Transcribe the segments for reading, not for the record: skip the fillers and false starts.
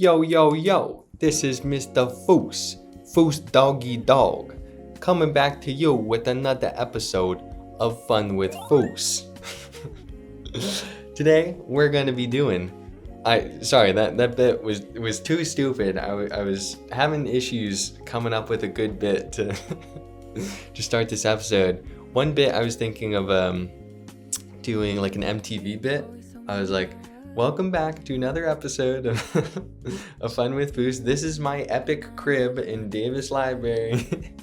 Yo, yo, yo, this is Mr. Foos Doggy Dog, coming back to you with another episode of Fun with Foos. Today, we're going to be doing, that bit was too stupid. I was having issues coming up with a good bit to, to start this episode. One bit I was thinking of doing like an MTV bit. I was like, welcome back to another episode of Fun with Foos. This is my epic crib in Davis Library.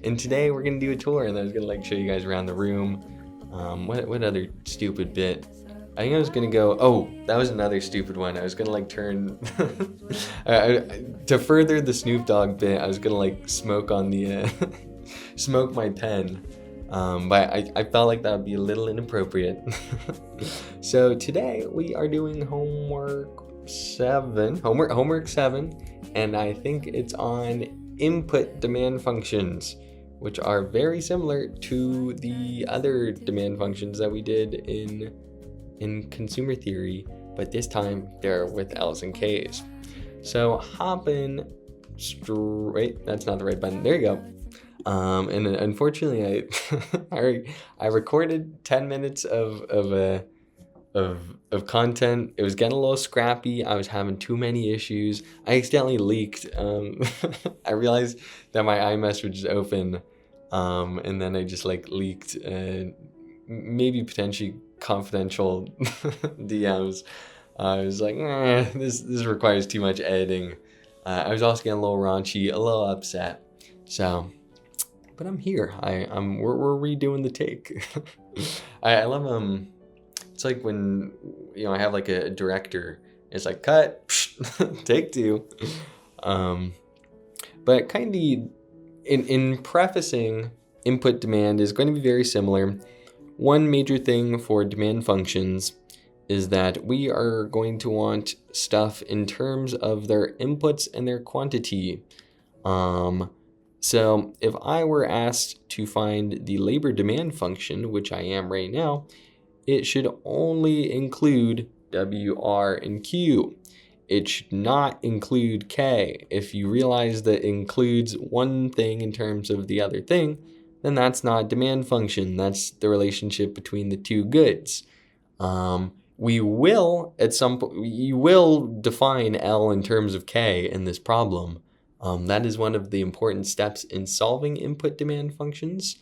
And today we're going to do a tour, and I was going to show you guys around the room. What other stupid bit? I think I was going to go, that was another stupid one. I was going to turn, to further the Snoop Dogg bit, I was going to smoke on the, smoke my pen. But I felt like that would be a little inappropriate. So today we are doing homework 7, and I think it's on input demand functions, which are very similar to the other demand functions that we did in consumer theory, but this time they're with L's and K's. So hopping straight, that's not the right button, there you go. And unfortunately, I recorded 10 minutes of content. It was getting a little scrappy. I was having too many issues. I accidentally leaked. I realized that my iMessage was open, and then I just leaked maybe potentially confidential DMs. I was like, this requires too much editing. I was also getting a little raunchy, a little upset. So. But I'm here. We're redoing the take. I love it's like when I have a director. It's like cut, take 2. But kind of in prefacing, input demand is going to be very similar. One major thing for demand functions is that we are going to want stuff in terms of their inputs and their quantity. So if I were asked to find the labor demand function, which I am right now, it should only include W, R, and Q. It should not include K. If you realize that it includes one thing in terms of the other thing, then that's not a demand function. That's the relationship between the two goods. We will, at some point, you will define L in terms of K in this problem. That is one of the important steps in solving input demand functions,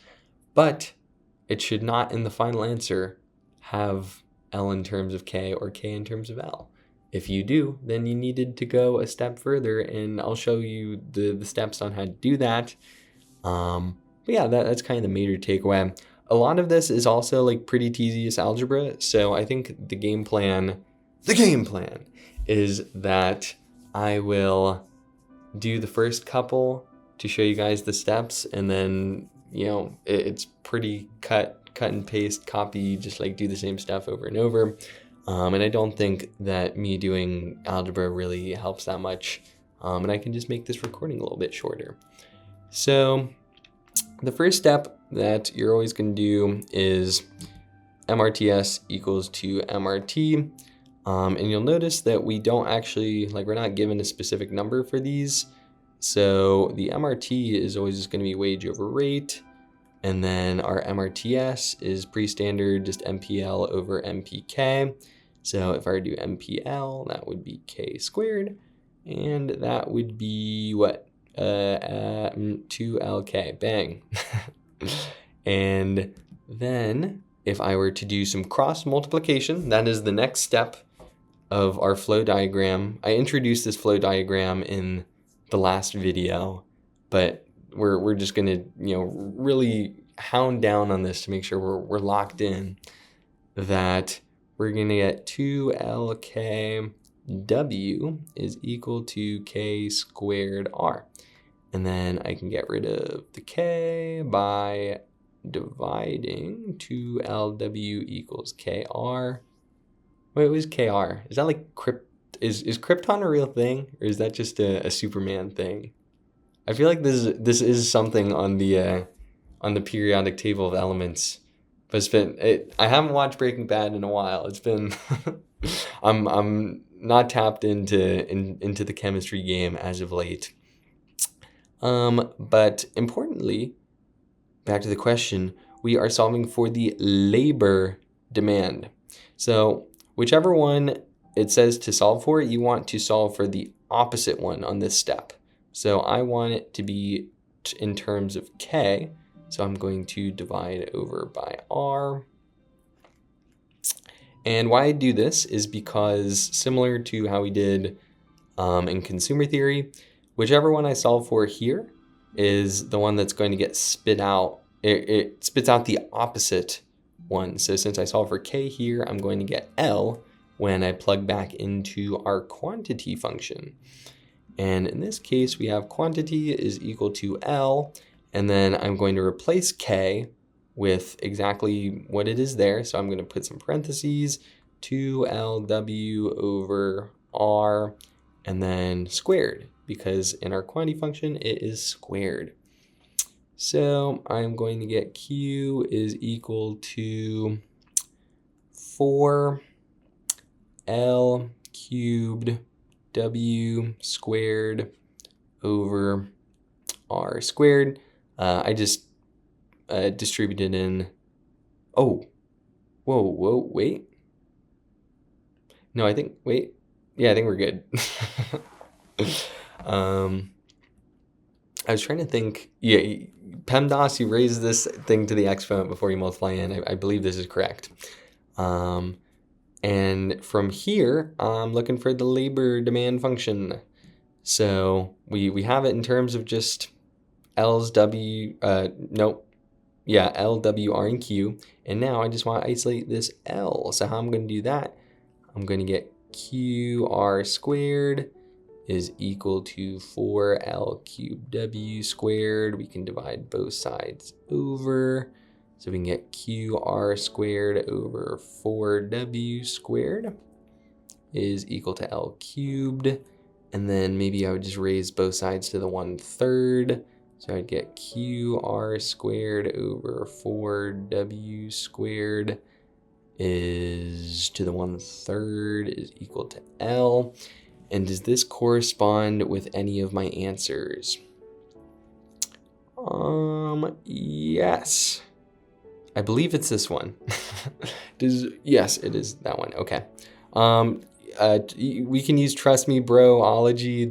but it should not in the final answer have L in terms of K or K in terms of L. If you do, then you needed to go a step further, and I'll show you the steps on how to do that. But yeah, that's kind of the major takeaway. A lot of this is also pretty tedious algebra, so I think the game plan is that I will do the first couple to show you guys the steps, and then it's pretty cut and paste, copy, just do the same stuff over and over. And I don't think that me doing algebra really helps that much, and I can just make this recording a little bit shorter. So the first step that you're always going to do is MRTS equals to MRT. And you'll notice that we don't actually, we're not given a specific number for these. So the MRT is always just going to be wage over rate. And then our MRTS is pretty standard, just MPL over MPK. So if I were to do MPL, that would be K squared. And that would be what? 2LK, bang. And then if I were to do some cross multiplication, that is the next step of our flow diagram. I introduced this flow diagram in the last video, but we're just gonna really hound down on this to make sure we're locked in. That we're gonna get 2LKW is equal to K squared R, and then I can get rid of the K by dividing 2LW equals KR. Wait, it was KR. Is that is Krypton a real thing, or is that just a Superman thing? I feel like this is something on the periodic table of elements, but I haven't watched Breaking Bad in a while. It's been I'm not tapped into the chemistry game as of late. But importantly, back to the question, we are solving for the labor demand. So whichever one it says to solve for, you want to solve for the opposite one on this step. So I want it to be in terms of K. So I'm going to divide over by R. And why I do this is because, similar to how we did in consumer theory, whichever one I solve for here is the one that's going to get spit out. It spits out the opposite one. So since I solve for K here, I'm going to get L when I plug back into our quantity function. And in this case, we have quantity is equal to L, and then I'm going to replace K with exactly what it is there. So I'm going to put some parentheses, 2LW over R, and then squared, because in our quantity function, it is squared. So I'm going to get Q is equal to 4L cubed W squared over R squared. I just distributed in, wait. No, I think we're good. I was trying to think, PEMDAS, you raise this thing to the exponent before you multiply in. I believe this is correct. And from here, I'm looking for the labor demand function. So we have it in terms of just L, W, R, and Q. And now I just want to isolate this L. So how I'm going to do that, I'm going to get QR squared is equal to 4L cubed W squared. We can divide both sides over. So we can get QR squared over 4W squared is equal to L cubed. And then maybe I would just raise both sides to the 1/3. So I'd get QR squared over 4W squared is to the 1/3 is equal to L. And does this correspond with any of my answers? Yes. I believe it's this one. Yes, it is that one. Okay. We can use trust me bro-ology.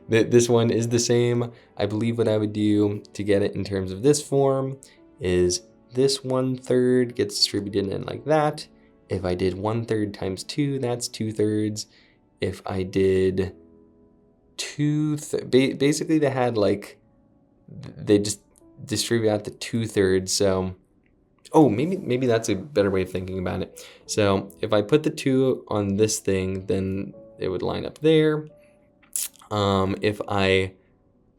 This one is the same. I believe what I would do to get it in terms of this form is this 1/3 gets distributed in like that. If I did 1/3 times 2, that's 2/3. If I did basically they had like, they just distribute out the 2/3. So, maybe that's a better way of thinking about it. So if I put the 2 on this thing, then it would line up there. If I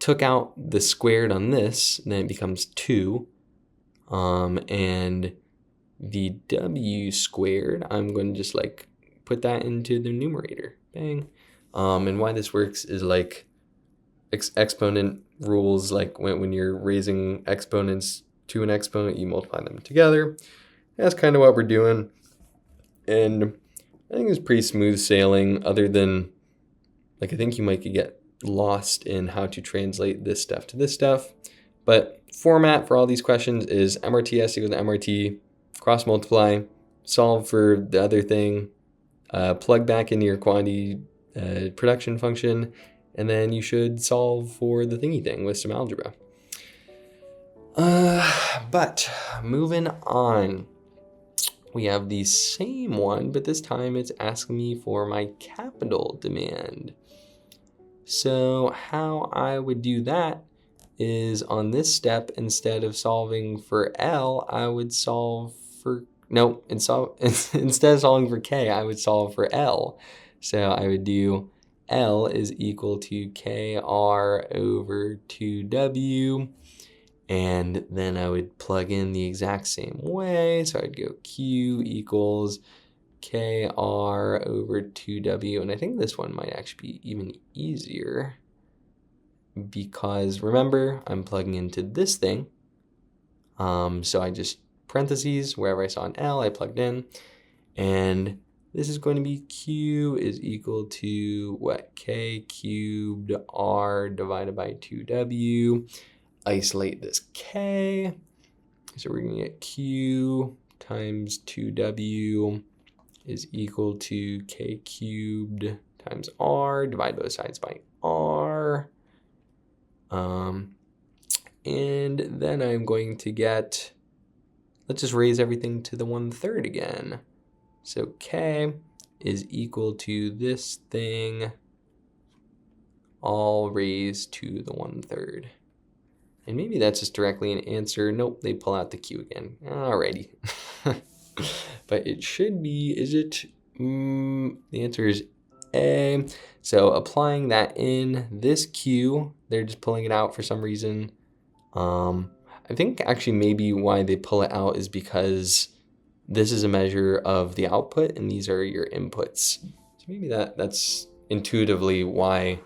took out the squared on this, then it becomes 2. And the W squared, I'm going to just like put that into the numerator. Bang. And why this works is like exponent rules, like when you're raising exponents to an exponent, you multiply them together. That's kind of what we're doing. And I think it's pretty smooth sailing, other than, like, I think you might get lost in how to translate this stuff to this stuff. But format for all these questions is MRTS equals to MRT, cross multiply, solve for the other thing, plug back into your quantity production function, and then you should solve for the thingy thing with some algebra. But moving on, we have the same one, but this time it's asking me for my capital demand. So how I would do that is on this step, instead of solving for L, I would solve for, instead of solving for K, I would solve for L. So I would do L is equal to KR over 2W. And then I would plug in the exact same way. So I'd go Q equals KR over 2W. And I think this one might actually be even easier, because remember, I'm plugging into this thing. So I just parentheses, wherever I saw an L, I plugged in. And this is going to be Q is equal to what? K cubed R divided by 2W. Isolate this K. So we're going to get Q times 2W is equal to K cubed times R. Divide both sides by R. And then I'm going to get, let's just raise everything to the 1/3 again. So K is equal to this thing all raised to the 1/3. And maybe that's just directly an answer. Nope, they pull out the Q again. Alrighty. But it should be, is it? The answer is A. So applying that in this Q, they're just pulling it out for some reason. I think actually maybe why they pull it out is because this is a measure of the output and these are your inputs. So maybe that's intuitively why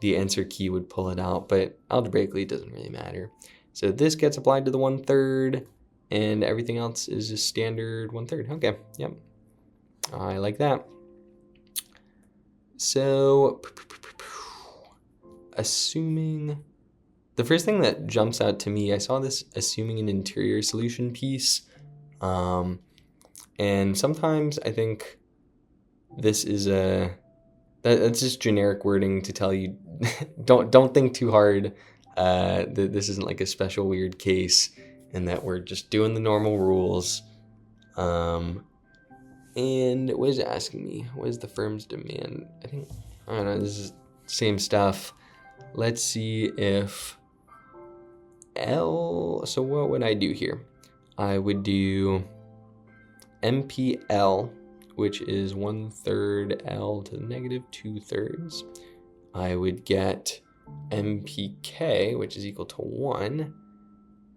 the answer key would pull it out, but algebraically it doesn't really matter. So this gets applied to the 1/3 and everything else is just standard 1/3. Okay, yep. I like that. So assuming, the first thing that jumps out to me, I saw this assuming an interior solution piece. And sometimes I think this is that's just generic wording to tell you, don't think too hard. This isn't like a special weird case and that we're just doing the normal rules. And what is it asking me? What is the firm's demand? I don't know, this is same stuff. Let's see if L, so what would I do here? I would do MPL, which is 1/3 L to the negative 2/3. I would get MPK, which is equal to 1,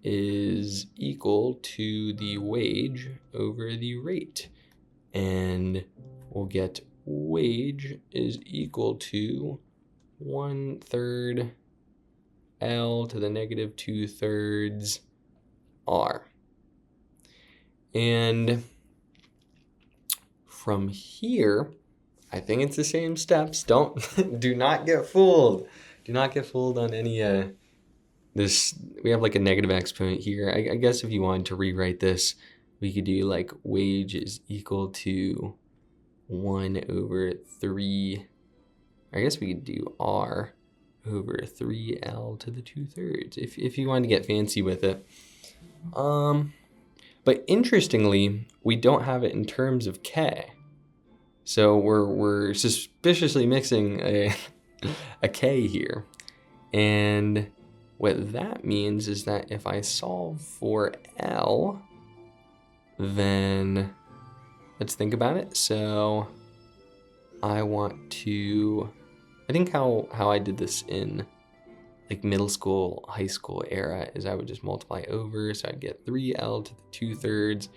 is equal to the wage over the rate. And we'll get wage is equal to 1/3 L to the negative 2/3 R. And from here, I think it's the same steps. Do not get fooled. Do not get fooled on any, this, we have like a negative exponent here. I guess if you wanted to rewrite this, we could do like wage is equal to 1/3. I guess we could do R over 3L to the 2/3 if you wanted to get fancy with it. But interestingly, we don't have it in terms of K. So we're suspiciously mixing a K here. And what that means is that if I solve for L, then let's think about it. So I want to, I think how I did this in like middle school, high school era is I would just multiply over. So I'd get 3L to the 2/3,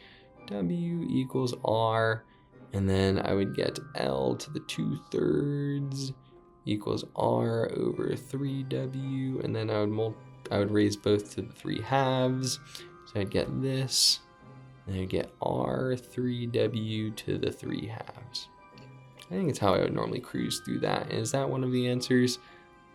W equals R, and then I would get L to the 2/3 equals R over 3W, and then I would raise both to the 3/2. So I'd get this, and I'd get R 3W to the 3/2. I think it's how I would normally cruise through that. Is that one of the answers?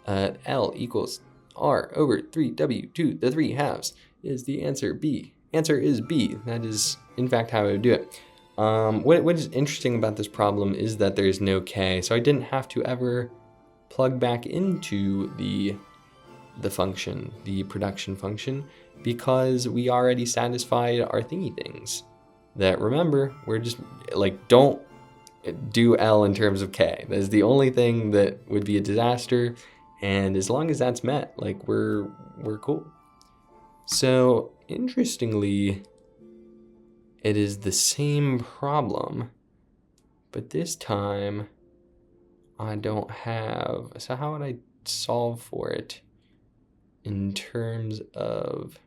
L equals R over 3W to the 3/2 is the answer. B. Answer is B. That is, in fact, how I would do it. What is interesting about this problem is that there's no K, so I didn't have to ever plug back into the function, the production function, because we already satisfied our thingy things. That, remember, we're just like, don't do L in terms of K. That is the only thing that would be a disaster. And as long as that's met, like we're cool. So interestingly, it is the same problem, but this time I don't have, so how would I solve for it in terms of,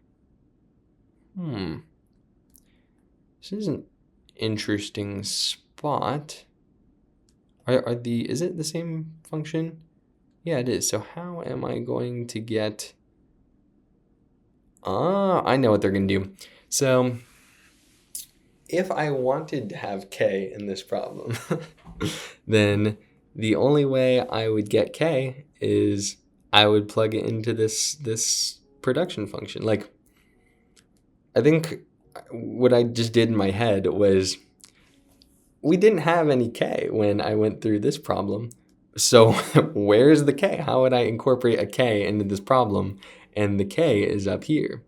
this is an interesting spot. Is it the same function? Yeah, it is. So how am I going to get, I know what they're going to do. So if I wanted to have k in this problem, then the only way I would get k is I would plug it into this production function. Like, I think what I just did in my head was, we didn't have any k when I went through this problem. So where's the k? How would I incorporate a k into this problem? And the k is up here.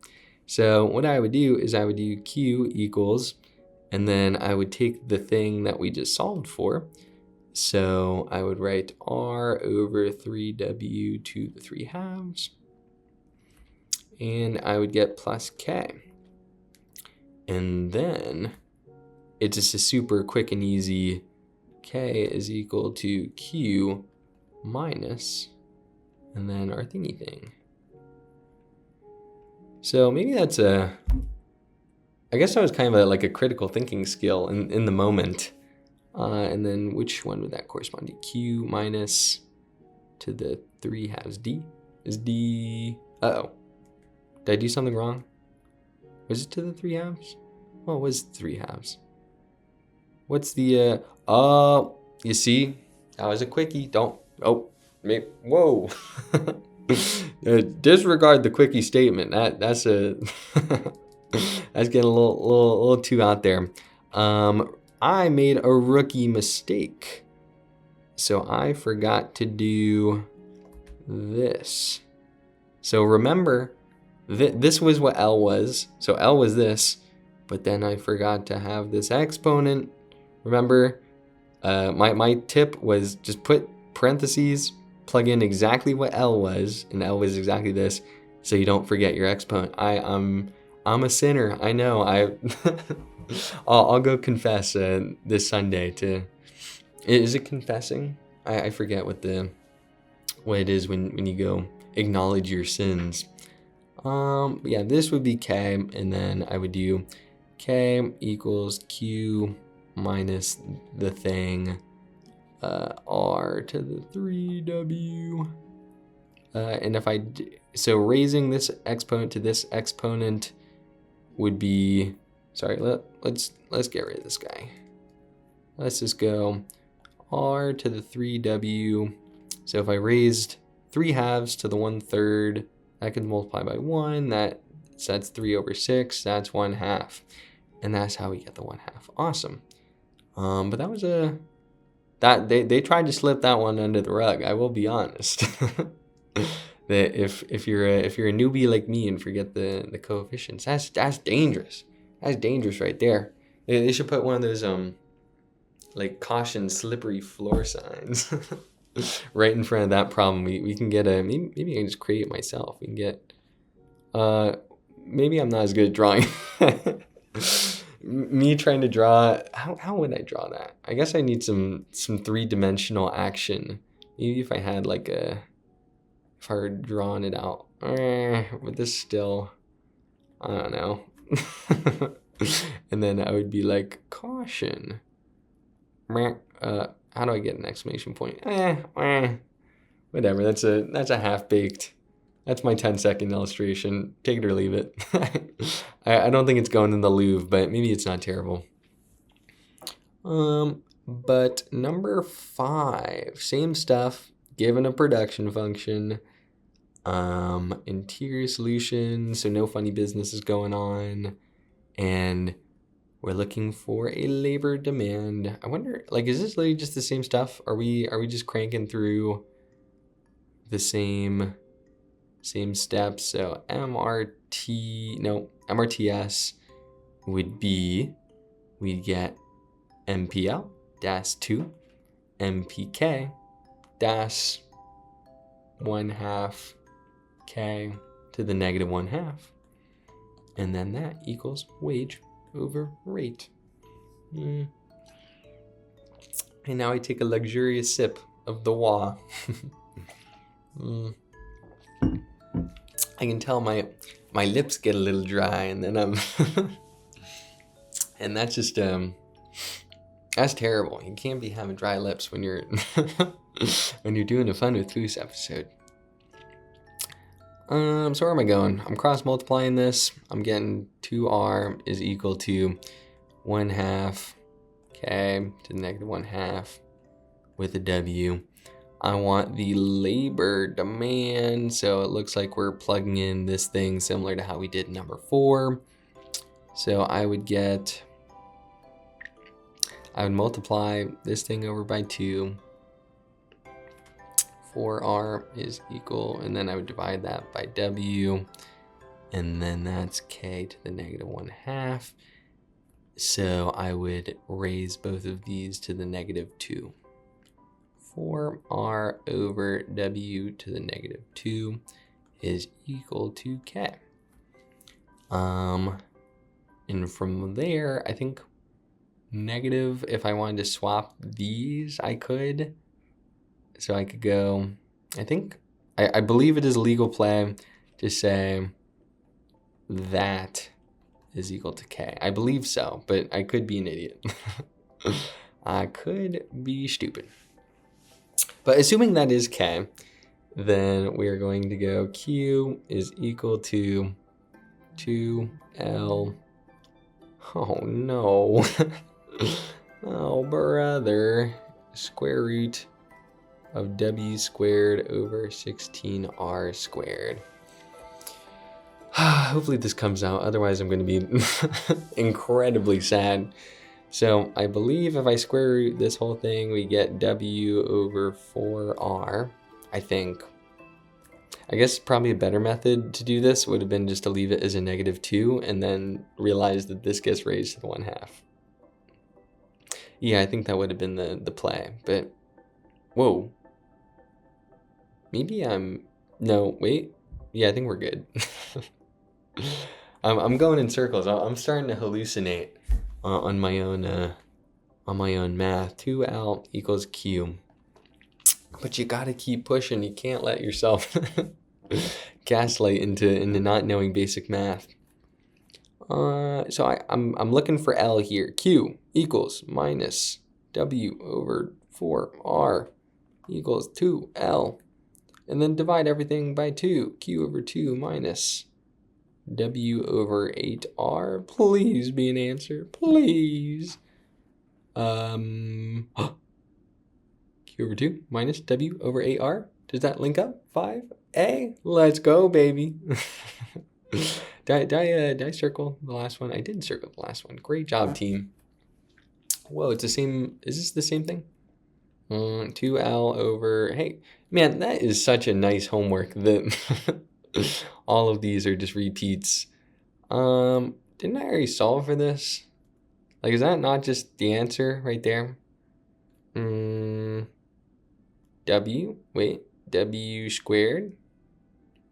So what I would do is I would do q equals, and then I would take the thing that we just solved for. So I would write r over 3w to the 3 halves. And I would get plus k. And then it's just a super quick and easy, k is equal to q minus, and then our thingy thing. So maybe that's I guess that was kind of like a critical thinking skill in the moment. And then which one would that correspond to? Q minus to the 3 halves. D? Is D... Uh-oh. Did I do something wrong? Was it to the 3 halves? Well, it was 3 halves. What's the... you see? That was a quickie. Don't... Oh. Whoa. Disregard the quickie statement. That's a... That's getting a little too out there. I made a rookie mistake. So I forgot to do this. So remember, this was what L was. So L was this, but then I forgot to have this exponent. Remember, my tip was just put parentheses, plug in exactly what L was, and L was exactly this, so you don't forget your exponent. I'm a sinner. I know. I'll go confess this Sunday to. Is it confessing? I forget what it is when you go acknowledge your sins. Yeah, this would be k, and then I would do k equals q minus the thing r to the 3w. And if so raising this exponent to this exponent would be, sorry, let's get rid of this guy. Let's just go r to the 3w. So if I raised 3 halves to the 1/3, that can multiply by 1. That's 3 over 6. That's 1 half. And that's how we get the 1 half. Awesome. But that was they tried to slip that one under the rug. I will be honest. That if you're a newbie like me and forget the coefficients, that's dangerous. That's dangerous right there. They should put one of those like caution slippery floor signs right in front of that problem. We can get maybe I can just create it myself. We can get maybe I'm not as good at drawing. Me trying to draw, how would I draw that? I guess I need some 3-dimensional action. Maybe if I had if I were drawing it out. But this still, I don't know. And then I would be like, caution. How do I get an exclamation point? Whatever, that's a half-baked. That's my 10-second illustration. Take it or leave it. I don't think it's going in the Louvre, but maybe it's not terrible. But number 5, same stuff, given a production function, interior solution, so no funny business is going on, and we're looking for a labor demand. I wonder, is this literally just the same stuff? Are we just cranking through the same steps? So MRTS would be, we'd get MPL dash 2, MPK dash 1/2 K to the negative 1/2. And then that equals wage over rate. And now I take a luxurious sip of the wah. I can tell my lips get a little dry, and then and that's just that's terrible. You can't be having dry lips when you're when you're doing a Fun with Foos episode. So where am I going? I'm cross multiplying this. I'm getting 2r is equal to 1/2 K to the negative 1/2 with a W. I want the labor demand, so it looks like we're plugging in this thing similar to how we did number 4. So I would multiply this thing over by 2. 4R is equal, and then I would divide that by W, and then that's K to the negative 1/2. So I would raise both of these to the negative 2. 4R over W to the negative 2 is equal to K. And from there, I think negative, if I wanted to swap these, I could. So I could go, I believe it is legal play to say that is equal to K. I believe so, but I could be an idiot. I could be stupid. But assuming that is K, then we're going to go Q is equal to 2L. Oh no. Oh brother. Square root of W squared over 16R squared. Hopefully this comes out, otherwise I'm going to be incredibly sad. So I believe if I square root this whole thing, we get W over 4R, I think. I guess probably a better method to do this would have been just to leave it as a negative 2 and then realize that this gets raised to the 1/2. Yeah, I think that would have been the play, but whoa. Maybe no, wait. Yeah, I think we're good. I'm going in circles. I'm starting to hallucinate on my own math. 2L equals Q. But you gotta keep pushing. You can't let yourself gaslight into not knowing basic math. So I'm looking for L here. Q equals minus W over 4R equals 2L. And then divide everything by 2. Q over 2 minus W over 8R. Please be an answer. Please. Q over 2 minus W over 8R. Does that link up? 5A? Let's go, baby. Did I circle the last one? I did circle the last one. Great job, team. Whoa, it's the same. Is this the same thing? 2L over, hey, man, that is such a nice homework that all of these are just repeats. Didn't I already solve for this? Like, is that not just the answer right there? W squared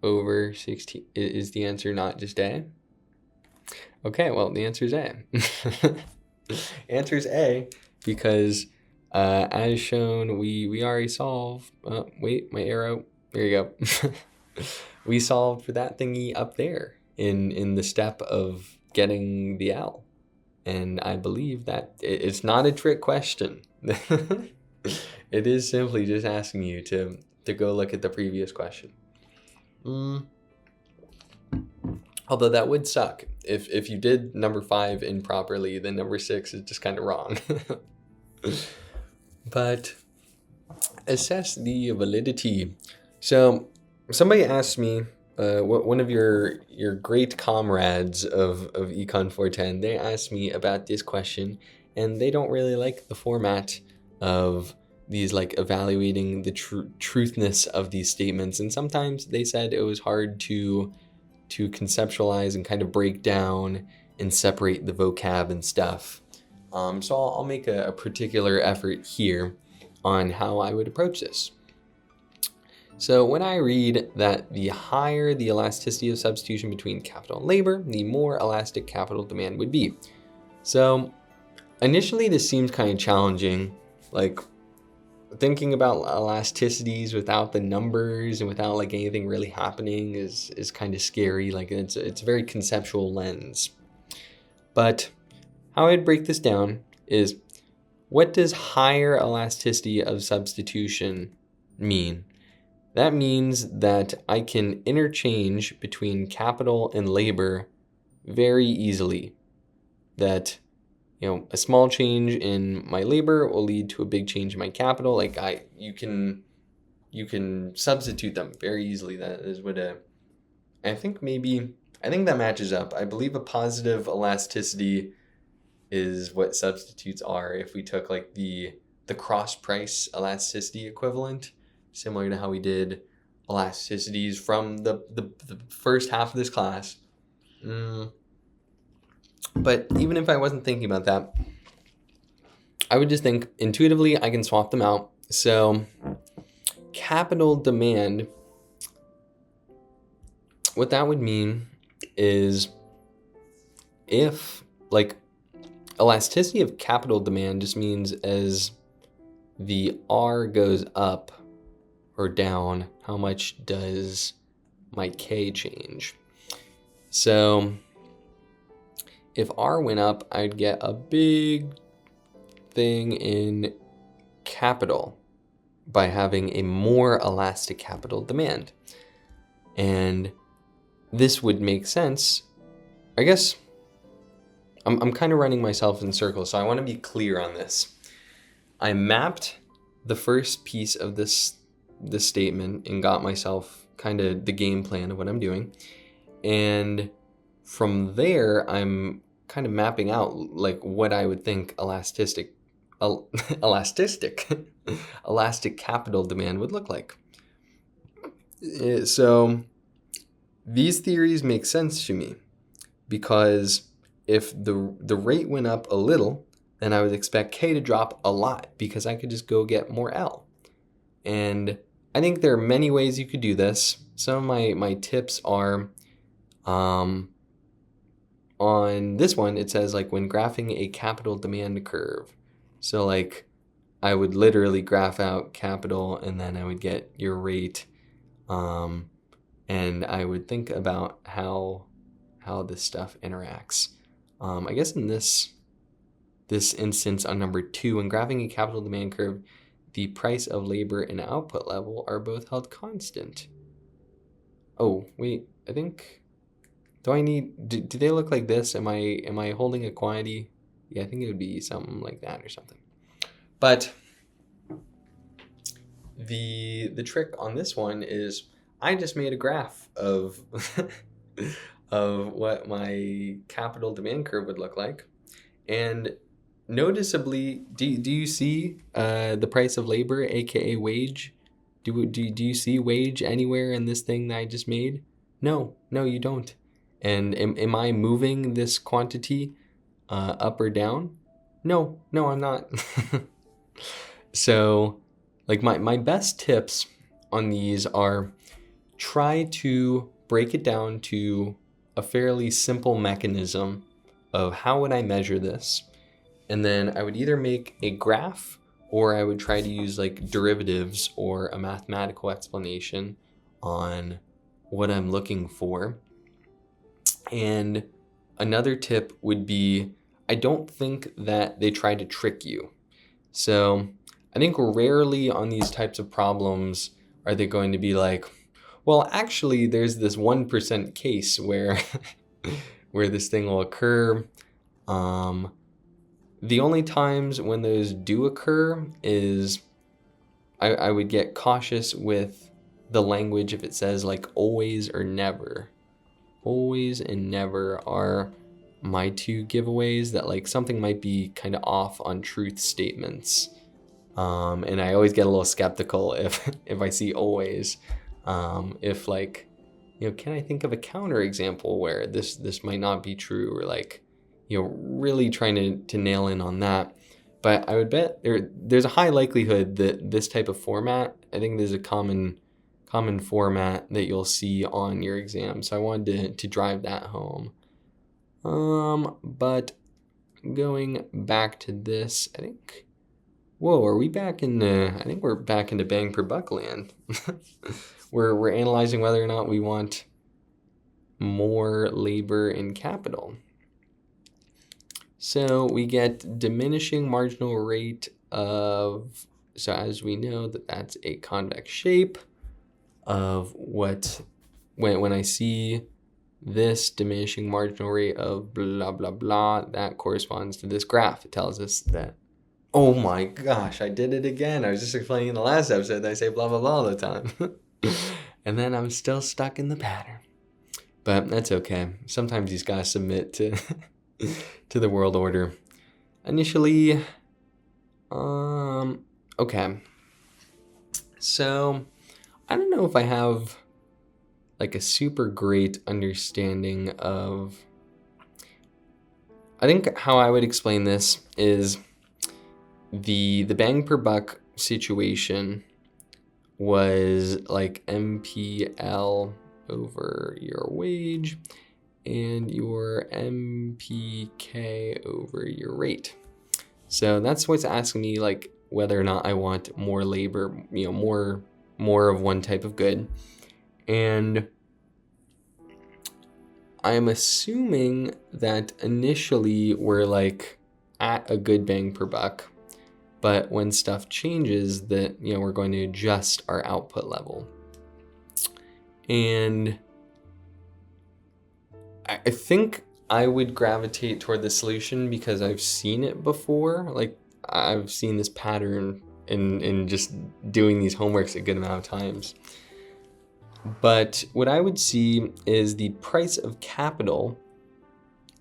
over 16, is the answer not just A? Okay, well, the answer is A. Answer is A, because as shown, we already solved. Wait, my arrow. There you go. We solved for that thingy up there in the step of getting the L. And I believe that it's not a trick question. It is simply just asking you to go look at the previous question. Although that would suck. If you did number 5 improperly, then number 6 is just kind of wrong. But assess the validity. So somebody asked me, one of your great comrades of ECON410, they asked me about this question, and they don't really like the format of these, like, evaluating the truthness of these statements. And sometimes they said it was hard to conceptualize and kind of break down and separate the vocab and stuff. So I'll make a particular effort here on how I would approach this. So when I read that the higher the elasticity of substitution between capital and labor, the more elastic capital demand would be. So initially this seems kind of challenging, like thinking about elasticities without the numbers and without like anything really happening is kind of scary. Like it's a very conceptual lens. But how I'd break this down is, what does higher elasticity of substitution mean? That means that I can interchange between capital and labor very easily. That, a small change in my labor will lead to a big change in my capital. Like you can substitute them very easily. That is what I think that matches up. I believe a positive elasticity is what substitutes are if we took like the cross price elasticity equivalent, similar to how we did elasticities from the first half of this class. But even if I wasn't thinking about that, I would just think intuitively I can swap them out. So capital demand, what that would mean is if like elasticity of capital demand just means as the R goes up or down, how much does my K change? So if R went up, I'd get a big thing in capital by having a more elastic capital demand. And this would make sense. I guess I'm kind of running myself in circles, so I want to be clear on this. I mapped the first piece of this statement and got myself kind of the game plan of what I'm doing. And from there, I'm kind of mapping out like what I would think elastic capital demand would look like. So these theories make sense to me because if the rate went up a little, then I would expect K to drop a lot because I could just go get more L. And I think there are many ways you could do this. Some of my tips are, on this one, it says like when graphing a capital demand curve. So like I would literally graph out capital and then I would get your rate. And I would think about how this stuff interacts. I guess in this instance on number 2, when graphing a capital demand curve, the price of labor and output level are both held constant. Oh, wait, I think, do they look like this? Am I holding a quantity? Yeah, I think it would be something like that or something. But the trick on this one is I just made a graph of of what my capital demand curve would look like. And noticeably, do you see the price of labor, aka wage? Do you see wage anywhere in this thing that I just made? No, you don't. And am I moving this quantity up or down? No, I'm not. So, like my best tips on these are try to break it down to a fairly simple mechanism of how would I measure this. And then I would either make a graph or I would try to use like derivatives or a mathematical explanation on what I'm looking for. And another tip would be, I don't think that they try to trick you. So I think rarely on these types of problems are they going to be like, well, actually, there's this 1% case where where this thing will occur. The only times when those do occur is I would get cautious with the language if it says like always or never. Always and never are my 2 giveaways that like something might be kind of off on truth statements. And I always get a little skeptical if I see always. If like, can I think of a counter example where this might not be true, or like, really trying to nail in on that. But I would bet there's a high likelihood that this type of format, I think there's a common format that you'll see on your exam. So I wanted to drive that home. But going back to this, I think, whoa, are we back in I think we're back into bang per buck land. We're analyzing whether or not we want more labor and capital. So we get diminishing marginal rate of, so as we know that's a convex shape of what, when I see this diminishing marginal rate of blah, blah, blah, that corresponds to this graph. It tells us that, oh my gosh, I did it again. I was just explaining in the last episode that I say blah, blah, blah all the time. And then I'm still stuck in the pattern. But that's okay. Sometimes you just gotta submit to, to the world order. Initially, okay. So, I don't know if I have like a super great understanding of, I think how I would explain this is the bang per buck situation was like MPL over your wage and your MPK over your rate. So that's what's asking me like whether or not I want more labor, more of one type of good. And I'm assuming that initially we're like at a good bang per buck, but when stuff changes that, we're going to adjust our output level. And I think I would gravitate toward the solution because I've seen it before. Like I've seen this pattern in just doing these homeworks a good amount of times. But what I would see is the price of capital.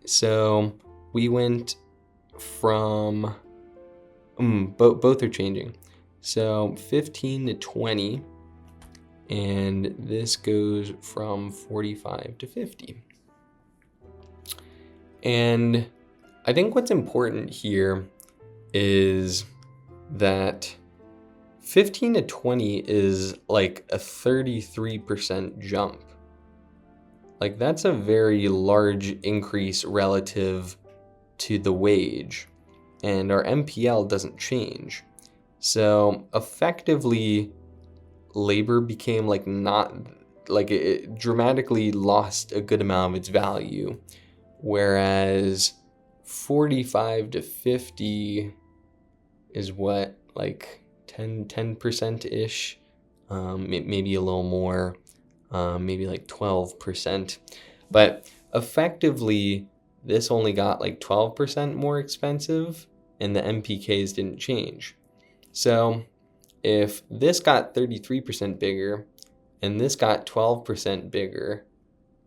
So we went from, both are changing. So 15 to 20, and this goes from 45 to 50. And I think what's important here is that 15 to 20 is like a 33% jump. Like that's a very large increase relative to the wage, and our MPL doesn't change. So effectively, labor became like not, like it dramatically lost a good amount of its value, whereas 45 to 50 is what, like 10%-ish, maybe a little more, maybe like 12%. But effectively, this only got like 12% more expensive, and the MPKs didn't change. So if this got 33% bigger, and this got 12% bigger,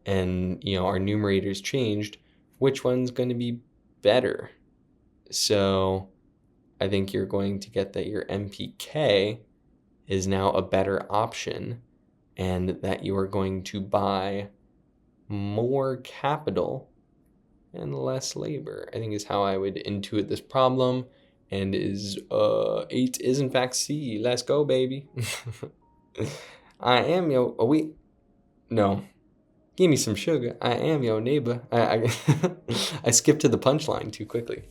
and our numerators changed, which one's going to be better? So I think you're going to get that your MPK is now a better option, and that you are going to buy more capital and less labor, I think is how I would intuit this problem. And 8 is in fact C. Let's go, baby. I am your, oh wait, no. Give me some sugar. I am your neighbor. I skipped to the punchline too quickly.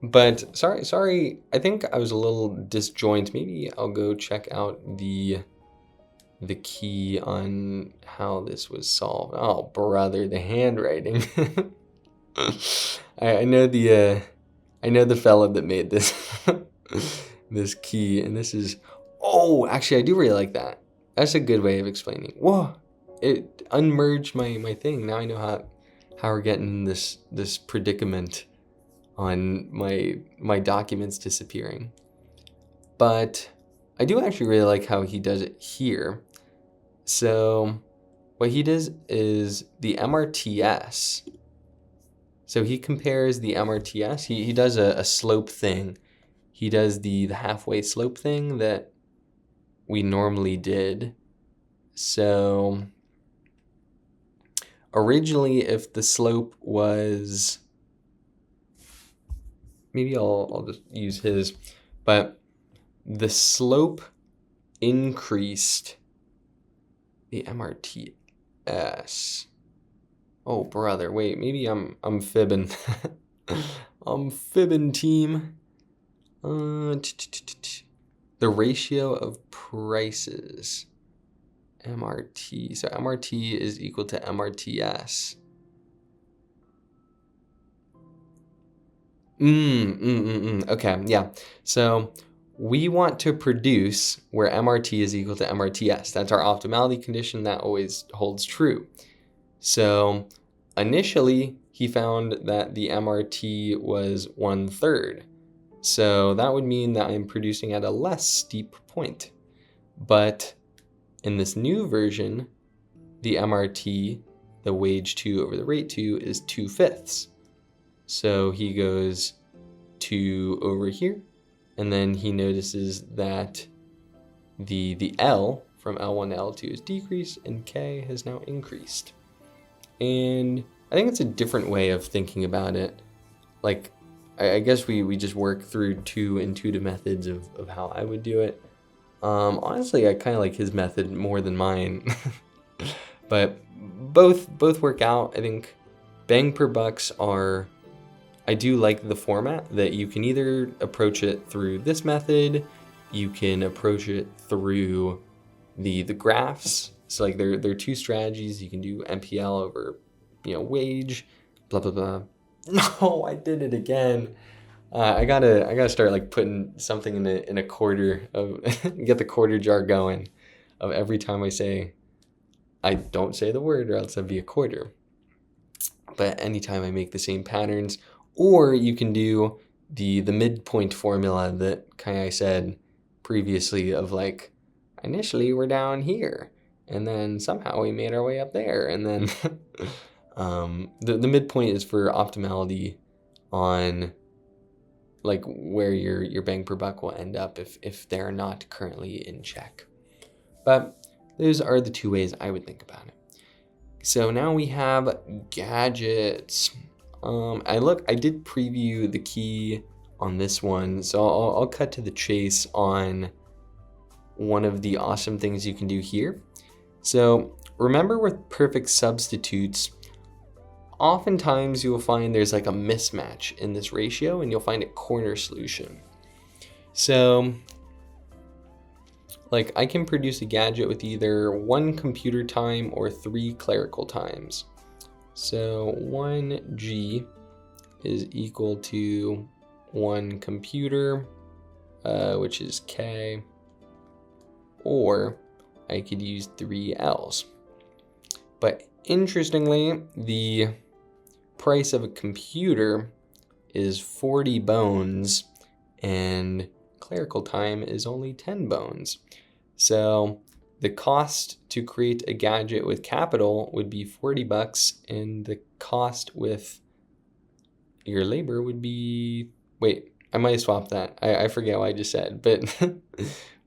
But sorry. I think I was a little disjoint. Maybe I'll go check out the key on how this was solved. Oh, brother, the handwriting. I know the fella that made this this key, and this is, oh, actually I do really like that. That's a good way of explaining. Whoa, it unmerged my thing. Now I know how we're getting this predicament on my documents disappearing. But I do actually really like how he does it here. So what he does is the MRTS. So he compares the MRTS. He does a slope thing. He does the halfway slope thing that we normally did. So originally, if the slope was, maybe I'll just use his, but the slope increased the MRTS. Oh, brother, wait, maybe I'm fibbing. I'm fibbing, team. The ratio of prices, MRT. So MRT is equal to MRTS. Okay, yeah. So we want to produce where MRT is equal to MRTS. That's our optimality condition. That always holds true. So initially, he found that the MRT was 1/3. So that would mean that I'm producing at a less steep point. But in this new version, the MRT, the wage 2 over the rate 2, is 2/5. So he goes to over here, and then he notices that the L from L1 to L2 is decreased and K has now increased. And I think it's a different way of thinking about it. Like, I guess we just work through two intuitive methods of how I would do it. Honestly, I kind of like his method more than mine. But both work out. I think bang per bucks are, I do like the format that you can either approach it through this method, you can approach it through the graphs. So like there are two strategies. You can do MPL over, wage, blah blah blah. No, I did it again. I gotta start like putting something in a quarter of get the quarter jar going of every time I don't say the word, or else that'd be a quarter. But anytime I make the same patterns, or you can do the midpoint formula that Kai said previously of like, initially we're down here, and then somehow we made our way up there, and then the midpoint is for optimality on like where your bang per buck will end up if they're not currently in check. But those are the two ways I would think about it. So now we have gadgets. I did preview the key on this one, so I'll cut to the chase on one of the awesome things you can do here. So remember, with perfect substitutes, oftentimes you'll find there's like a mismatch in this ratio, and you'll find a corner solution. So like I can produce a gadget with either 1 computer time or 3 clerical times. So 1G is equal to 1 computer, which is K, or I could use 3 L's. But interestingly, the price of a computer is 40 bones, and clerical time is only 10 bones. So the cost to create a gadget with capital would be 40 bucks, and the cost with your labor would be, wait, I might have swapped that. I forget what I just said, but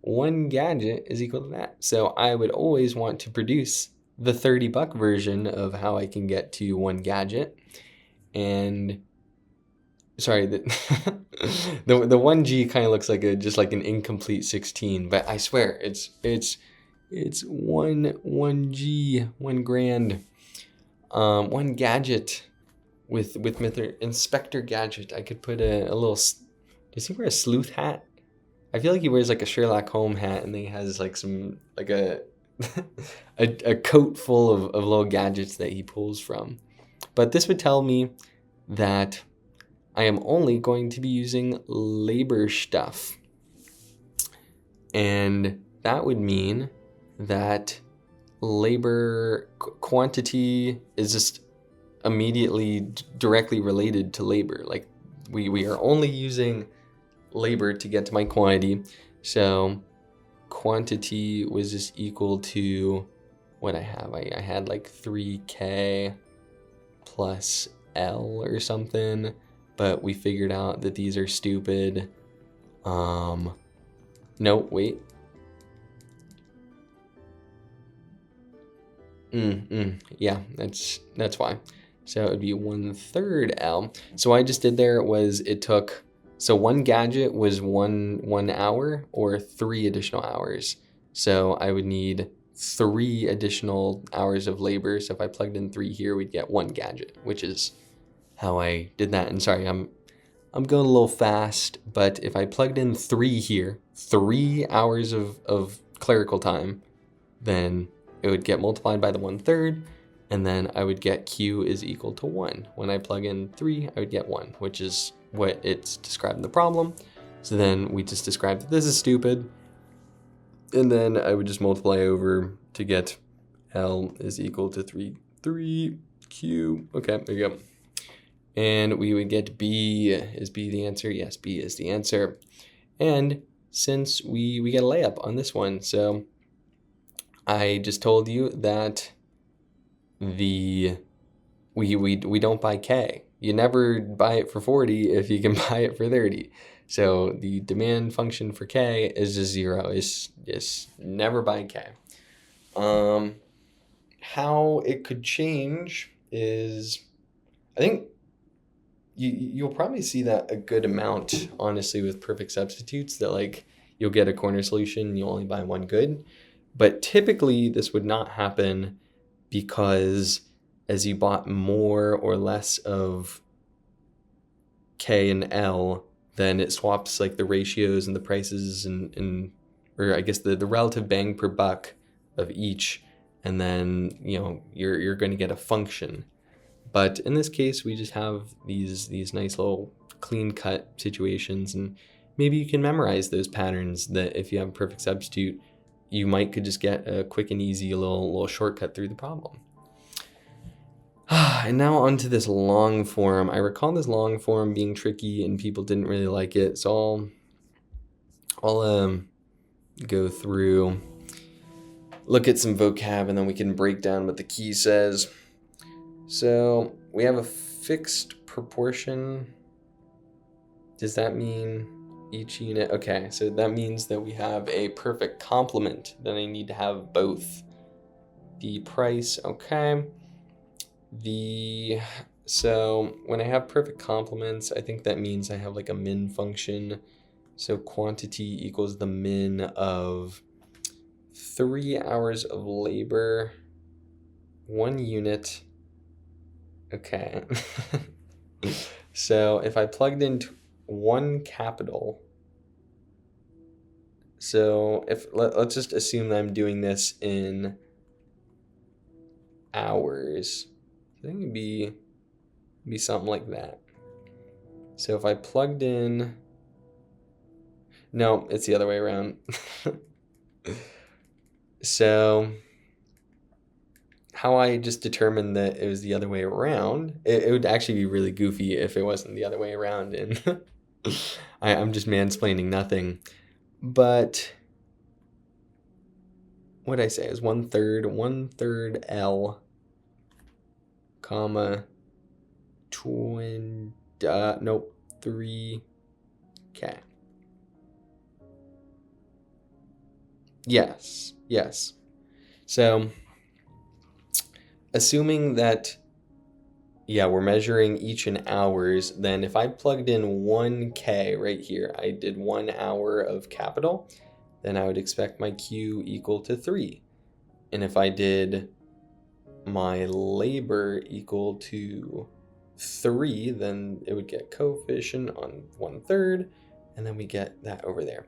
1 gadget is equal to that. So I would always want to produce the 30 buck version of how I can get to 1 gadget. And sorry, the 1G kind of looks like just like an incomplete 16, but I swear it's 1G, 1 grand, 1 gadget with Mr. Inspector Gadget. I could put a little, does he wear a sleuth hat? I feel like he wears like a Sherlock Holmes hat, and then he has like some, like a coat full of little gadgets that he pulls from. But this would tell me that I am only going to be using labor stuff. And that would mean that labor quantity is just immediately directly related to labor. Like we are only using labor to get to my quantity. So quantity was just equal to what I have. I had like 3K plus L or something, but we figured out that these are stupid. No, wait. Yeah, that's why. So it would be 1/3 L. So what I just did there was it took, so 1 gadget was one hour or 3 additional hours. So I would need 3 additional hours of labor. So if I plugged in 3 here, we'd get 1 gadget, which is how I did that. And sorry, I'm going a little fast, but if I plugged in 3 here, 3 hours of clerical time, then it would get multiplied by the 1/3, and then I would get Q is equal to 1. When I plug in 3, I would get 1, which is what it's described in the problem. So then we just described that this is stupid. And then I would just multiply over to get L is equal to 3Q. Okay, there you go. And we would get B. Is B the answer? Yes, B is the answer. And since we get a layup on this one, so I just told you that we don't buy K. You never buy it for 40 if you can buy it for 30. So the demand function for K is just 0. It's never buy K. How it could change is, I think you'll probably see that a good amount, honestly, with perfect substitutes, that like you'll get a corner solution, you only buy one good. But typically this would not happen, because as you bought more or less of K and L, then it swaps like the ratios and the prices and or I guess the relative bang per buck of each, and then you're going to get a function. But in this case, we just have these nice little clean cut situations, and maybe you can memorize those patterns that if you have a perfect substitute, you could just get a quick and easy little shortcut through the problem. And now onto this long form. I recall this long form being tricky and people didn't really like it, so I'll go through, look at some vocab, and then we can break down what the key says. So we have a fixed proportion. Does that mean each unit? Okay, so that means that we have a perfect complement. Then I need to have both. The price, okay. So when I have perfect complements, I think that means I have like a min function. So quantity equals the min of 3 hours of labor, 1 unit. Okay. So if I plugged in 1 capital, so let's just assume that I'm doing this in hours. I think it'd be something like that. So if I plugged in, no, it's the other way around. So how I just determined that it was the other way around, it would actually be really goofy if it wasn't the other way around, and I'm just mansplaining nothing. But what did I say? It was 1/3 L, comma, 3K. Yes. So assuming that, we're measuring each in hours, then if I plugged in 1K right here, I did 1 hour of capital, then I would expect my Q equal to 3. And if I did my labor equal to 3, then it would get coefficient on 1/3, and then we get that over there.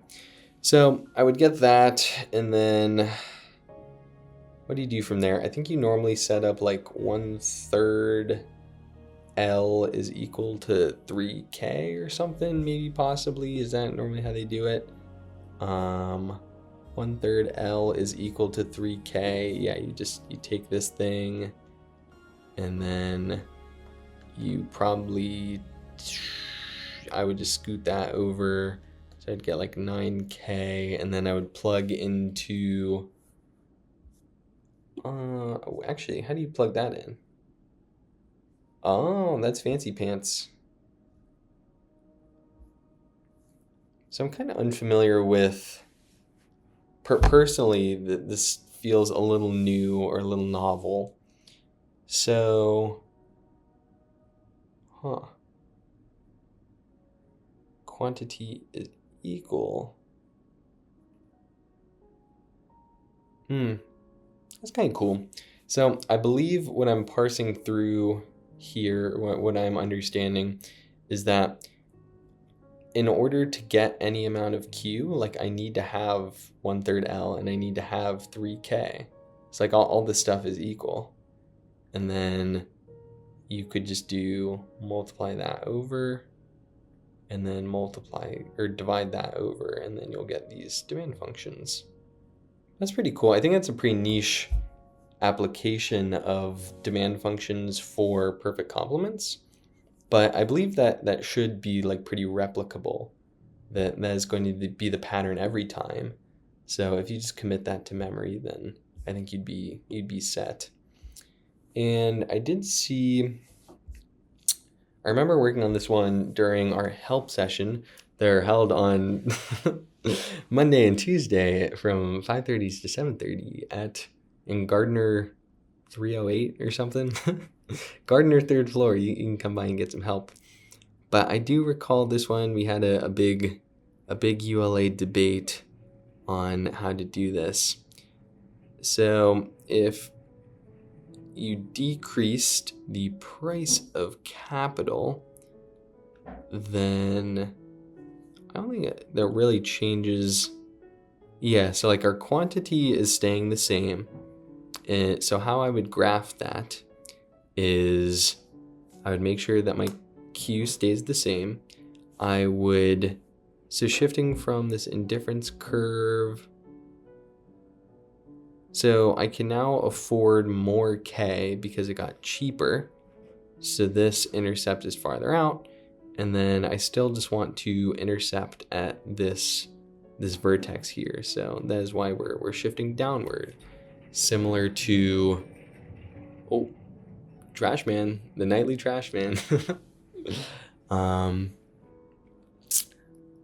So I would get that, and then what do you do from there? I think you normally set up like 1/3 L is equal to 3K or something, maybe, possibly. Is that normally how they do it? 1/3 L is equal to 3K. Yeah, you take this thing, and then you probably, I would just scoot that over. So I'd get like 9K, and then I would plug into, actually, how do you plug that in? Oh, that's fancy pants. So I'm kind of unfamiliar with, personally, this feels a little new or a little novel. So, quantity is equal. That's kind of cool. So I believe what I'm parsing through here, what I'm understanding, is that in order to get any amount of Q, like I need to have 1/3 L and I need to have 3K. It's like all this stuff is equal. And then you could just multiply that over, and then multiply or divide that over, and then you'll get these demand functions. That's pretty cool. I think that's a pretty niche application of demand functions for perfect complements, but I believe that that should be like pretty replicable. That is going to be the pattern every time. So if you just commit that to memory, then I think you'd be set. And I did see, I remember working on this one during our help session. They're held on Monday and Tuesday from 5:30 to 7:30 in Gardner 308 or something. Gardner 3rd floor. You can come by and get some help. But I do recall this one, we had a big ULA debate on how to do this. So if you decreased the price of capital, then I don't think that really changes. Yeah, so like our quantity is staying the same. And so how I would graph that is I would make sure that my Q stays the same. So shifting from this indifference curve, so I can now afford more K because it got cheaper. So this intercept is farther out, and then I still just want to intercept at this vertex here. So that is why we're shifting downward, similar to Trash Man, the nightly Trash Man.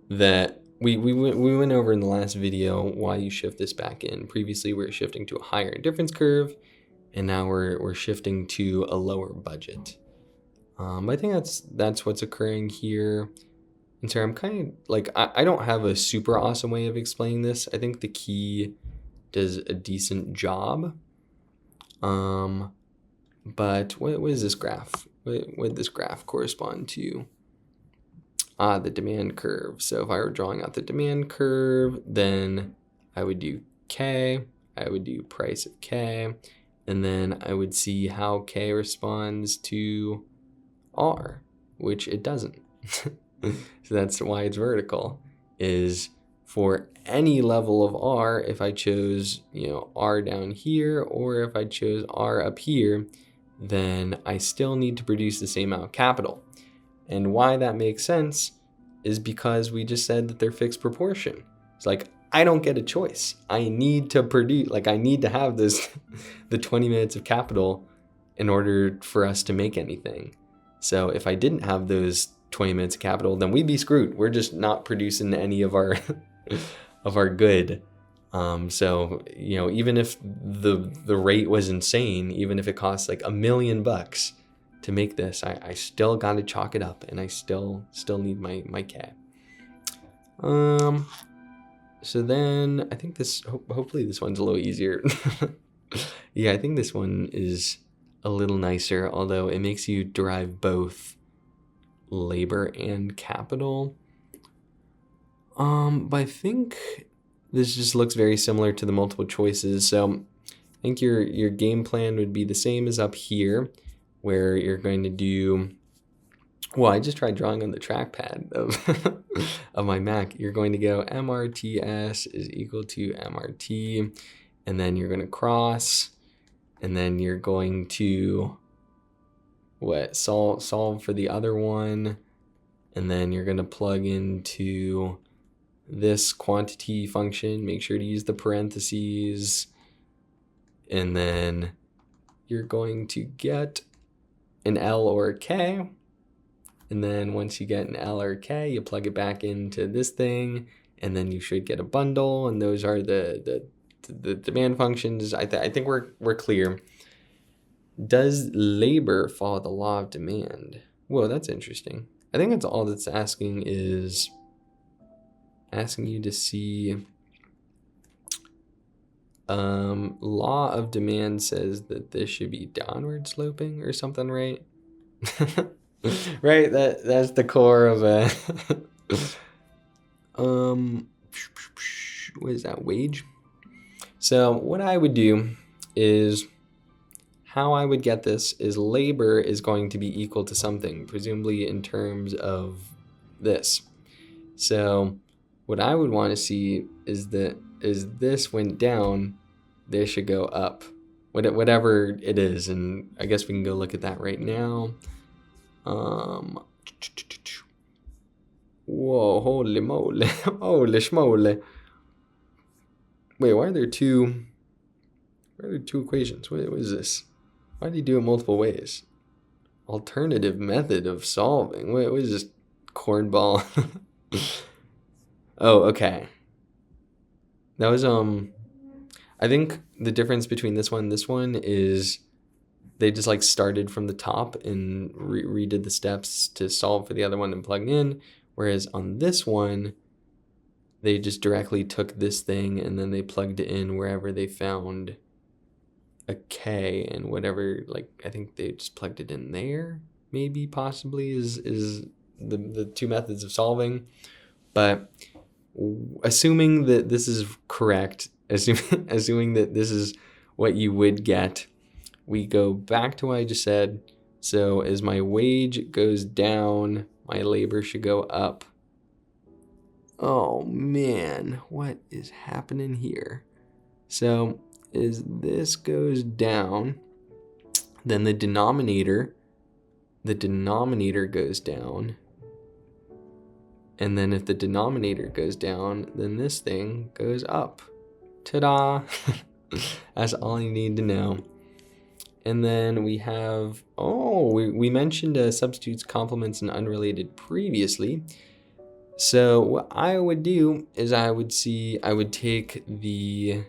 That we went over in the last video why you shift this back in. Previously we were shifting to a higher indifference curve, and now we're shifting to a lower budget. I think that's what's occurring here. And so I'm kind of like, I don't have a super awesome way of explaining this. I think the key does a decent job. But what is this graph? What would this graph correspond to? The demand curve. So if I were drawing out the demand curve, then I would do K, I would do price of K, and then I would see how K responds to R, which it doesn't. So that's why it's vertical, is for any level of R, if I chose, R down here, or if I chose R up here, then I still need to produce the same amount of capital. And why that makes sense is because we just said that they're fixed proportion. It's like, I don't get a choice. I need to produce, I need to have this, the 20 minutes of capital in order for us to make anything. So if I didn't have those 20 minutes of capital, then we'd be screwed. We're just not producing any of our, of our good. So, even if the rate was insane, even if it costs like $1 million to make this, I still got to chalk it up, and I still need my K. So then I think hopefully this one's a little easier. Yeah, I think this one is a little nicer, although it makes you derive both labor and capital. But I think this just looks very similar to the multiple choices. So I think your game plan would be the same as up here, where you're going to do, well, I just tried drawing on the trackpad of, of my Mac. You're going to go MRTS is equal to MRT, and then you're going to cross, and then you're going to, solve for the other one, and then you're going to plug into this quantity function, make sure to use the parentheses, and then you're going to get an L or a K, and then once you get an L or a K, you plug it back into this thing, and then you should get a bundle, and those are the demand functions. I think we're clear. Does labor follow the law of demand? Whoa, that's interesting. I think that's all that's asking is asking you to see law of demand says that this should be downward sloping or something, right? Right, that's the core of a what is that, wage? So what I would do is, how I would get this is labor is going to be equal to something, presumably in terms of this. So what I would want to see is that as this went down, this should go up, whatever it is. And I guess we can go look at that right now. Whoa, holy moly, holy schmoly. Wait, why are there two equations? What is this? Why do you do it multiple ways? Alternative method of solving. What is this cornball? Oh, okay. That was I think the difference between this one is they just like started from the top and redid the steps to solve for the other one and plug in. Whereas on this one, they just directly took this thing and then they plugged it in wherever they found a K and whatever, like, I think they just plugged it in there, maybe, possibly, is the two methods of solving. But assuming that this is correct, assuming that this is what you would get, we go back to what I just said. So as my wage goes down, my labor should go up. Oh man, what is happening here? So as this goes down, then the denominator goes down. And then if the denominator goes down, then this thing goes up. Ta-da! That's all you need to know. And then we have, we mentioned substitutes, complements, and unrelated previously. So what I would do is I would take the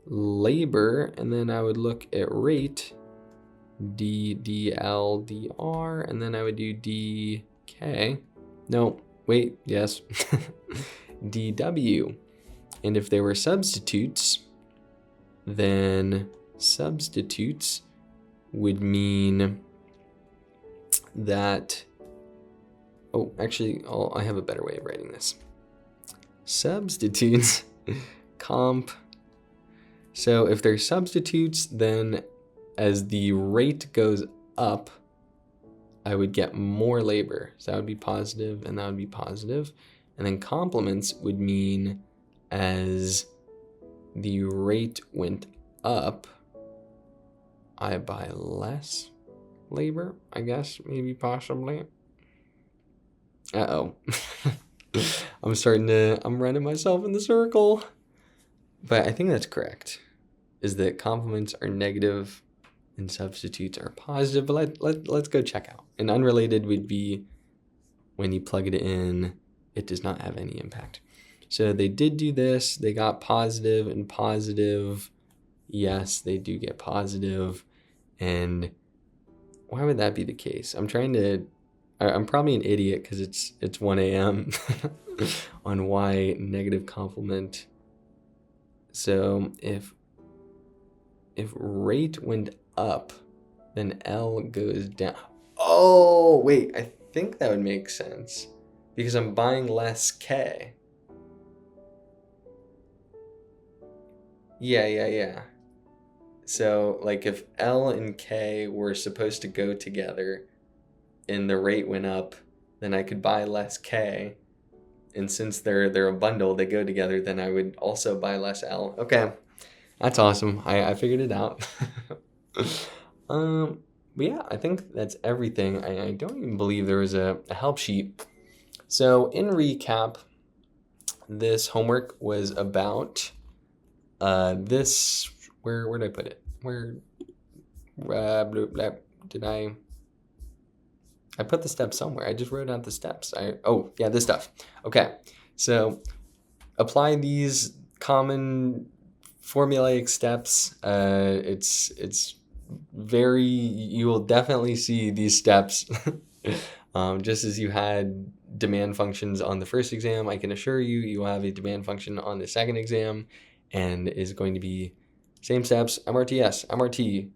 labor and then I would look at rate, DL, DR, and then I would do DK. No, wait, yes, DW. And if they were substitutes, then substitutes would mean that, I have a better way of writing this. Substitutes, comp. So if they're substitutes, then as the rate goes up, I would get more labor. So that would be positive and that would be positive. And then complements would mean as the rate went up, I buy less labor, I guess, maybe, possibly. Uh-oh. I'm running myself in the circle. But I think that's correct, is that complements are negative and substitutes are positive. But let's go check out. And unrelated would be when you plug it in, it does not have any impact. So they did do this. They got positive and positive. Yes, they do get positive. And why would that be the case? I'm probably an idiot because it's 1 a.m. on why negative complement. So if rate went up, then L goes down. Oh, wait, I think that would make sense because I'm buying less K. Yeah. So like if L and K were supposed to go together and the rate went up, then I could buy less K. And since they're a bundle, they go together, then I would also buy less L. Okay, that's awesome. I figured it out. But yeah, I think that's everything. I don't even believe there was a help sheet. So in recap, this homework was about this. Where did I put it? Did I put the steps somewhere. I just wrote out the steps. This stuff. Okay, so apply these common formulaic steps. It's very, you will definitely see these steps. Just as you had demand functions on the first exam, I can assure you, you will have a demand function on the second exam, and is going to be same steps, MRTS, MRT.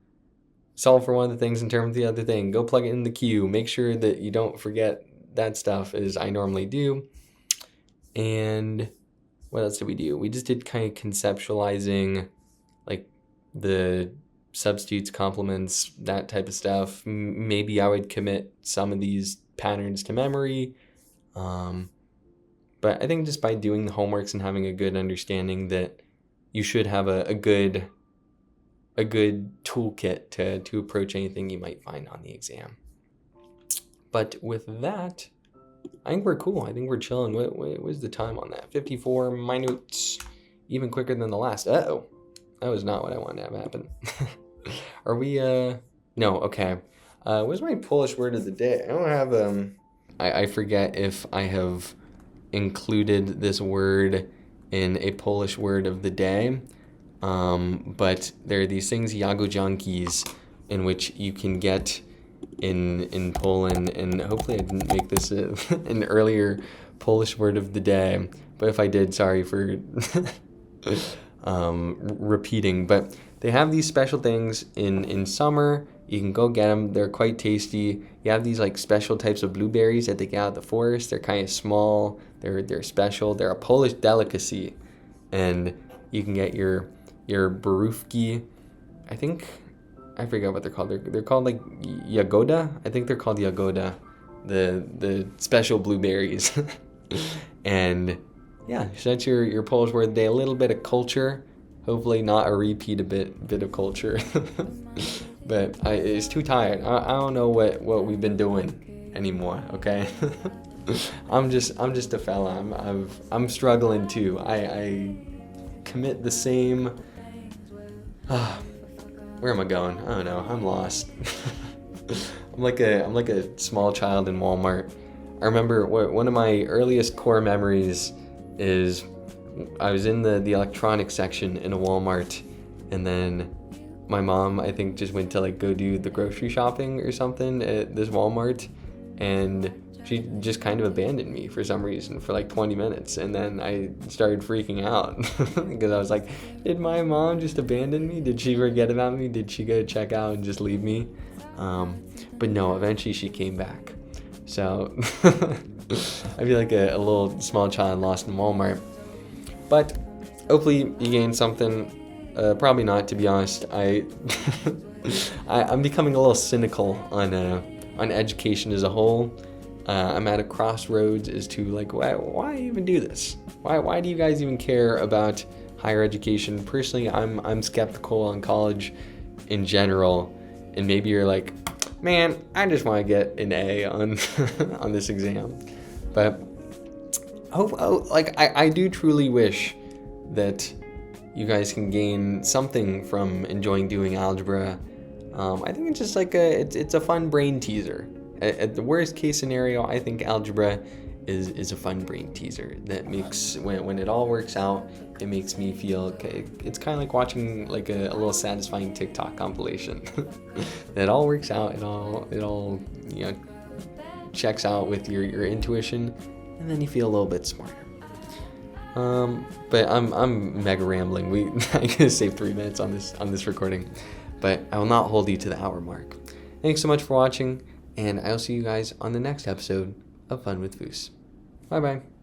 Solve for one of the things in terms of the other thing. Go plug it in the queue. Make sure that you don't forget that stuff as I normally do. And what else did we do? We just did kind of conceptualizing like the substitutes, complements, that type of stuff. Maybe I would commit some of these patterns to memory. But I think just by doing the homeworks and having a good understanding that you should have a good toolkit to approach anything you might find on the exam. But with that, I think we're cool. I think we're chilling. What was the time on that? 54 minutes, even quicker than the last. Uh-oh. That was not what I wanted to have happen. Are we, no, okay. What's my Polish word of the day? I don't have, I forget if I have included this word in a Polish word of the day. But there are these things, jagodzianki, in which you can get in Poland, and hopefully I didn't make this an earlier Polish word of the day, but if I did, sorry for repeating. But they have these special things in summer. You can go get them. They're quite tasty. You have these like special types of blueberries that they get out of the forest. They're kind of small. They're special. They're a Polish delicacy, and you can get your borówki. I forget what they're called. They're called like jagoda. I think they're called jagoda, the special blueberries. And yeah, so that's your Polish word of the day. A little bit of culture, hopefully not a repeat of bit of culture. But it's too tired. I don't know what we've been doing anymore. Okay, I'm just a fella. I'm struggling too. I commit the same. Where am I going? I don't know. I'm lost. I'm like a small child in Walmart. I remember one of my earliest core memories is I was in the electronics section in a Walmart, and then my mom, I think, just went to like go do the grocery shopping or something at this Walmart, and she just kind of abandoned me for some reason for like 20 minutes. And then I started freaking out because I was like, did my mom just abandon me? Did she forget about me? Did she go check out and just leave me? But no, eventually she came back. So I feel like a little small child lost in Walmart. But hopefully you gained something. Probably not, to be honest. I'm becoming a little cynical on education as a whole. I'm at a crossroads as to like why even do this? Why do you guys even care about higher education? Personally, I'm skeptical on college in general, and maybe you're like, man, I just want to get an A on on this exam. But I do truly wish that you guys can gain something from enjoying doing algebra. I think it's just like it's a fun brain teaser. At the worst case scenario, I think algebra is a fun brain teaser that makes, when it all works out, it makes me feel okay. It's kind of like watching like a little satisfying TikTok compilation. That all works out, it all checks out with your intuition, and then you feel a little bit smarter. But I'm mega rambling. I could save 3 minutes on this recording, but I will not hold you to the hour mark. Thanks so much for watching, and I'll see you guys on the next episode of Fun with Foos. Bye bye.